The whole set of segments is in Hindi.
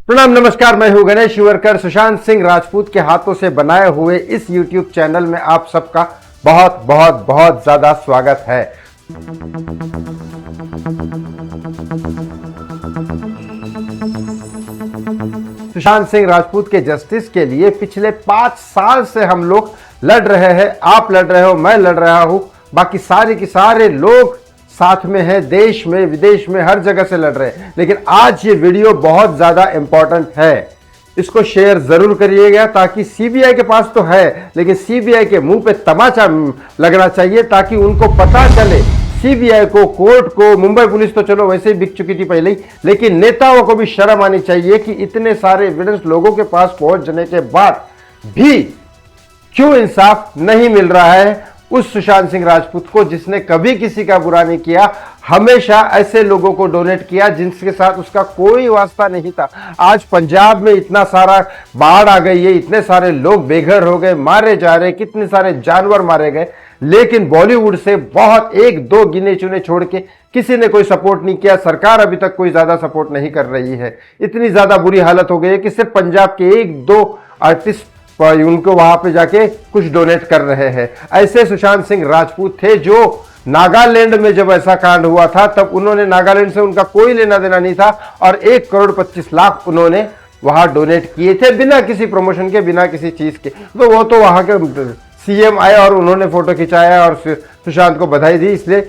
प्रणाम, नमस्कार। मैं हूं गणेश शिवरकर। सुशांत सिंह राजपूत के हाथों से बनाए हुए इस YouTube चैनल में आप सबका बहुत बहुत बहुत ज्यादा स्वागत है। सुशांत सिंह राजपूत के जस्टिस के लिए पिछले 5 साल से हम लोग लड़ रहे हैं। आप लड़ रहे हो, मैं लड़ रहा हूं, बाकी सारे के सारे लोग साथ में है, देश में विदेश में हर जगह से लड़ रहे हैं। लेकिन आज ये वीडियो बहुत ज्यादा इंपॉर्टेंट है, इसको शेयर जरूर करिएगा ताकि सीबीआई के पास तो है लेकिन सीबीआई के मुंह पे तमाचा लगना चाहिए ताकि उनको पता चले, सीबीआई को, कोर्ट को। मुंबई पुलिस तो चलो वैसे ही बिक चुकी थी पहले ही, लेकिन नेताओं को भी शर्म आनी चाहिए कि इतने सारे एविडेंस लोगों के पास पहुंचने के बाद भी क्यों इंसाफ नहीं मिल रहा है उस सुशांत सिंह राजपूत को जिसने कभी किसी का बुरा नहीं किया, हमेशा ऐसे लोगों को डोनेट किया जिनके साथ उसका कोई वास्ता नहीं था। आज पंजाब में इतना सारा बाढ़ आ गई है, इतने सारे लोग बेघर हो गए, मारे जा रहे, कितने सारे जानवर मारे गए, लेकिन बॉलीवुड से बहुत एक दो गिने चुने छोड़ के किसी ने कोई सपोर्ट नहीं किया। सरकार अभी तक कोई ज्यादा सपोर्ट नहीं कर रही है। इतनी ज्यादा बुरी हालत हो गई है कि सिर्फ पंजाब के 1-2 आर्टिस्ट उनको वहां पे जाके कुछ डोनेट कर रहे हैं। ऐसे सुशांत सिंह राजपूत थे जो नागालैंड में जब ऐसा कांड हुआ था तब उन्होंने, नागालैंड से उनका कोई लेना देना नहीं था और 1,25,00,000 उन्होंने वहां डोनेट किए थे बिना किसी प्रमोशन के, बिना किसी चीज के। तो वो तो वहां के सीएम आए और उन्होंने फोटो खिंचाया और सुशांत को बधाई दी, इसलिए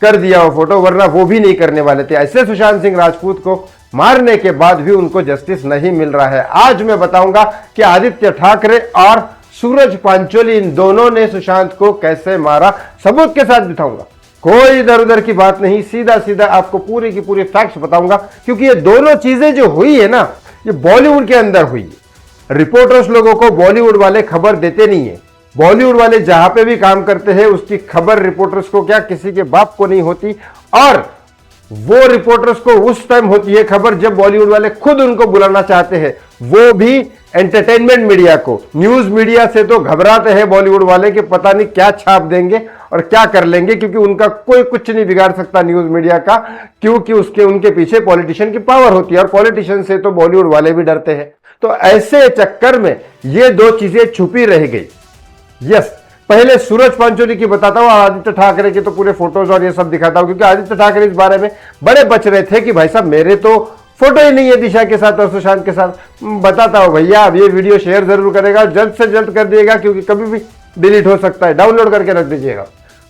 कर दिया वो फोटो, वरना वो भी नहीं करने वाले थे। ऐसे सुशांत सिंह राजपूत को मारने के बाद भी उनको जस्टिस नहीं मिल रहा है। आज मैं बताऊंगा कि आदित्य ठाकरे और सूरज पांचोली इन दोनों ने सुशांत को कैसे मारा, सबूत के साथ दिखाऊंगा। कोई इधर उधर की बात नहीं, सीधा सीधा आपको पूरी की पूरी फैक्ट्स बताऊंगा, क्योंकि ये दोनों चीजें जो हुई है ना, ये बॉलीवुड के अंदर हुई है। रिपोर्टर्स लोगों को बॉलीवुड वाले खबर देते नहीं है। बॉलीवुड वाले जहां पे भी काम करते हैं उसकी खबर रिपोर्टर्स को क्या किसी के बाप को नहीं होती, और वो रिपोर्टर्स को उस टाइम होती है खबर जब बॉलीवुड वाले खुद उनको बुलाना चाहते हैं, वो भी एंटरटेनमेंट मीडिया को। न्यूज मीडिया से तो घबराते हैं बॉलीवुड वाले कि पता नहीं क्या छाप देंगे और क्या कर लेंगे, क्योंकि उनका कोई कुछ नहीं बिगाड़ सकता न्यूज मीडिया का, क्योंकि उनके पीछे पॉलिटिशियन की पावर होती है और पॉलिटिशियन से तो बॉलीवुड वाले भी डरते हैं। तो ऐसे चक्कर में ये दो चीजें छुपी रह गई। यस, पहले सूरज पांचोली की बताता हूं, आदित्य ठाकरे के तो पूरे फोटोज और ये सब दिखाता हूं, क्योंकि आदित्य ठाकरे इस बारे में बड़े बच रहे थे कि भाई साहब मेरे तो फोटो ही नहीं है दिशा के साथ और सुशांत के साथ। बताता हूं भैया, अब ये वीडियो शेयर जरूर करेगा, जल्द से जल्द कर दिएगा, क्योंकि कभी भी डिलीट हो सकता है। डाउनलोड करके रख दीजिएगा।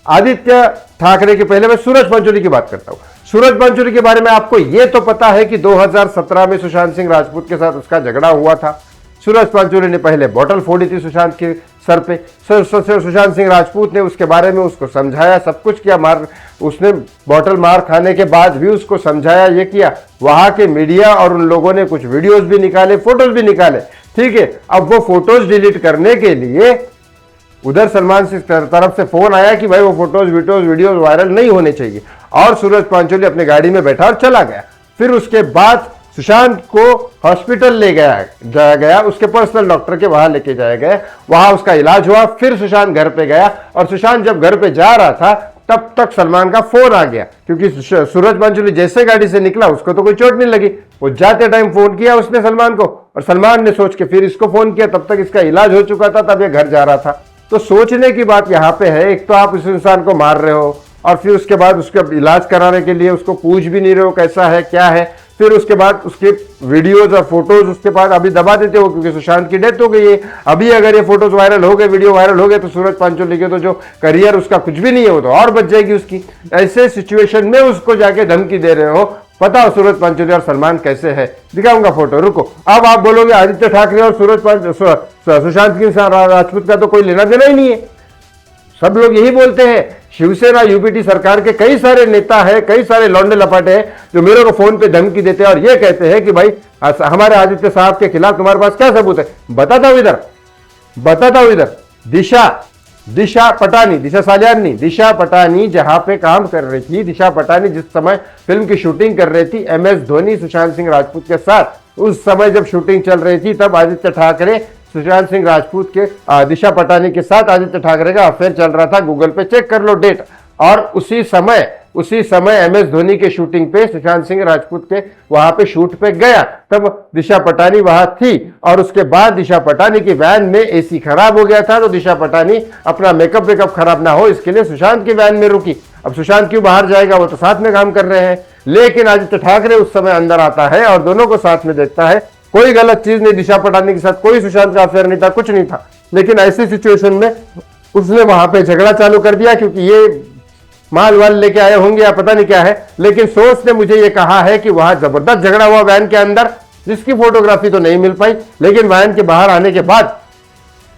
आदित्य ठाकरे के पहले मैं सूरज पांचोली की बात करता हूं। सूरज पांचोली के बारे में आपको यह तो पता है कि 2017 में सुशांत सिंह राजपूत के साथ उसका झगड़ा हुआ था। सूरज पांचोली ने पहले बोतल फोड़ी थी सुशांत के सर पे। सुशांत सिंह राजपूत ने उसके बारे में उसको समझाया, सब कुछ किया। उसने बोतल मार खाने के बाद भी उसको समझाया, ये किया। वहां के मीडिया और उन लोगों ने कुछ वीडियोस भी निकाले, फोटोज भी निकाले, ठीक है। अब वो फोटोज डिलीट करने के लिए उधर सलमान की तरफ से फोन आया कि भाई वो फोटोज वीडियोज वायरल नहीं होने चाहिए, और सूरज पांचोली अपनी गाड़ी में बैठा और चला गया। फिर उसके बाद सुशांत को हॉस्पिटल ले जाया गया, उसके पर्सनल डॉक्टर के वहां लेके जाया गया, वहां उसका इलाज हुआ। फिर सुशांत घर पे गया, और सुशांत जब घर पे जा रहा था तब तक सलमान का फोन आ गया, क्योंकि सूरज पांचोली जैसे गाड़ी से निकला उसको तो कोई चोट नहीं लगी। वो जाते टाइम फोन किया उसने सलमान को, और सलमान ने सोच के फिर इसको फोन किया। तब तक इसका इलाज हो चुका था, तब ये घर जा रहा था। तो सोचने की बात यहाँ पे है, एक तो आप उस इंसान को मार रहे हो और फिर उसके बाद उसका इलाज कराने के लिए उसको पूछ भी नहीं रहे हो कैसा है क्या है। फिर उसके बाद उसके वीडियोज और फोटोज उसके बाद अभी दबा देते हो, क्योंकि सुशांत की डेथ हो गई है। अभी अगर ये फोटोज वायरल हो गए, वीडियो वायरल हो गए, तो सूरज पांचोली के तो जो करियर उसका कुछ भी नहीं है, वो तो और बच जाएगी उसकी। ऐसे सिचुएशन में उसको जाके धमकी दे रहे हो। पता हो सूरज पांचोली और सलमान कैसे है, दिखाऊंगा फोटो, रुको। अब आप बोलोगे आदित्य ठाकरे और सुशांत सिंह राजपूत का तो कोई लेना देना ही नहीं है। सब लोग यही बोलते हैं। शिवसेना यूपीटी सरकार के कई सारे नेता है, कई सारे लौंडे लपाटे हैं जो मेरे को फोन पे धमकी देते हैं और ये कहते हैं कि भाई हमारे आदित्य साहब के खिलाफ तुम्हारे पास क्या सबूत है। बताता हूं इधर दिशा पटानी जहां पे काम कर रही थी, दिशा पटानी जिस समय फिल्म की शूटिंग कर रही थी MS धोनी सुशांत सिंह राजपूत के साथ, उस समय जब शूटिंग चल रही थी तब आदित्य ठाकरे सुशांत सिंह राजपूत के दिशा पटानी के साथ आदित्य ठाकरे का अफेयर चल रहा था। गूगल पे चेक कर लो डेट। और उसी समय एम एस धोनी के शूटिंग पे सुशांत सिंह राजपूत के वहां पे शूट पे गया, तब दिशा पटानी वहां थी। और उसके बाद दिशा पटानी की वैन में एसी खराब हो गया था, तो दिशा पटानी अपना मेकअप खराब ना हो इसके लिए सुशांत की वैन में रुकी। अब सुशांत क्यों बाहर जाएगा, वो तो साथ में काम कर रहे हैं। लेकिन आदित्य ठाकरे उस समय अंदर आता है और दोनों को साथ में देखता है। कोई गलत चीज नहीं, दिशा पटानी के साथ कोई सुशांत का अफेयर नहीं था, कुछ नहीं था। लेकिन ऐसी सिचुएशन में उसने वहां पे झगड़ा चालू कर दिया, क्योंकि ये माल वाल लेके आए होंगे या पता नहीं क्या है। लेकिन सोर्स ने मुझे ये कहा है कि वहां जबरदस्त झगड़ा हुआ वैन के अंदर, जिसकी फोटोग्राफी तो नहीं मिल पाई। लेकिन वैन के बाहर आने के बाद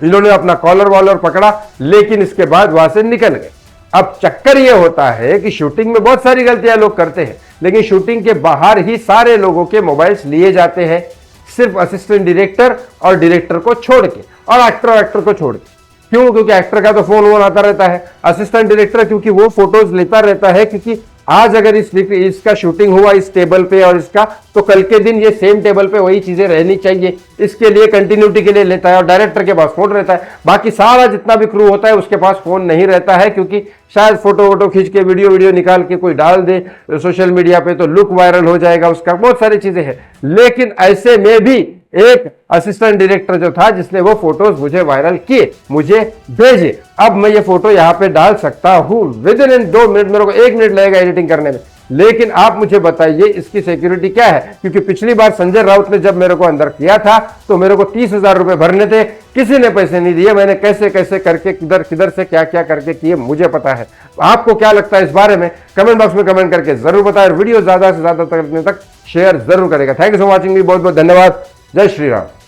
इन्होंने अपना कॉलर वॉलर पकड़ा, लेकिन इसके बाद वहां से निकल गए। अब चक्कर ये होता है कि शूटिंग में बहुत सारी गलतियां लोग करते हैं, लेकिन शूटिंग के बाहर ही सारे लोगों के मोबाइल्स लिए जाते हैं, सिर्फ असिस्टेंट डायरेक्टर और डायरेक्टर को छोड़ के, और एक्टर को छोड़ के। क्यों? क्योंकि एक्टर का तो फोन वोन आता रहता है। असिस्टेंट डायरेक्टर क्योंकि वो फोटोज लेता रहता है, क्योंकि आज अगर इसका शूटिंग हुआ इस टेबल पे और इसका, तो कल के दिन ये सेम टेबल पे वही चीजें रहनी चाहिए, इसके लिए कंटिन्यूटी के लिए लेता है। और डायरेक्टर के पास फोन रहता है, बाकी सारा जितना भी क्रू होता है उसके पास फोन नहीं रहता है, क्योंकि शायद फोटो वोटो खींच के वीडियो निकाल के कोई डाल दे सोशल मीडिया पे तो लुक वायरल हो जाएगा उसका, बहुत सारी चीजें हैं। लेकिन ऐसे में भी एक असिस्टेंट डायरेक्टर जो था, जिसने वो फोटोज मुझे वायरल किए, मुझे भेजे। अब मैं ये फोटो यहाँ पे डाल सकता हूं विद इन 2 मिनट, मेरे को 1 मिनट लगेगा एडिटिंग करने में। लेकिन आप मुझे बताइए इसकी सिक्योरिटी क्या है? क्योंकि पिछली बार संजय राउत ने जब मेरे को अंदर किया था तो मेरे को 30,000 रुपए भरने थे, किसी ने पैसे नहीं दिए। मैंने कैसे कैसे करके किधर से क्या क्या करके किए मुझे पता है। आपको क्या लगता है इस बारे में? कमेंट बॉक्स में कमेंट करके जरूर बताएं। वीडियो ज्यादा से ज्यादा तक शेयर जरूर करेगा। थैंक यू फॉर वॉचिंग, बहुत बहुत धन्यवाद। जय श्री राम।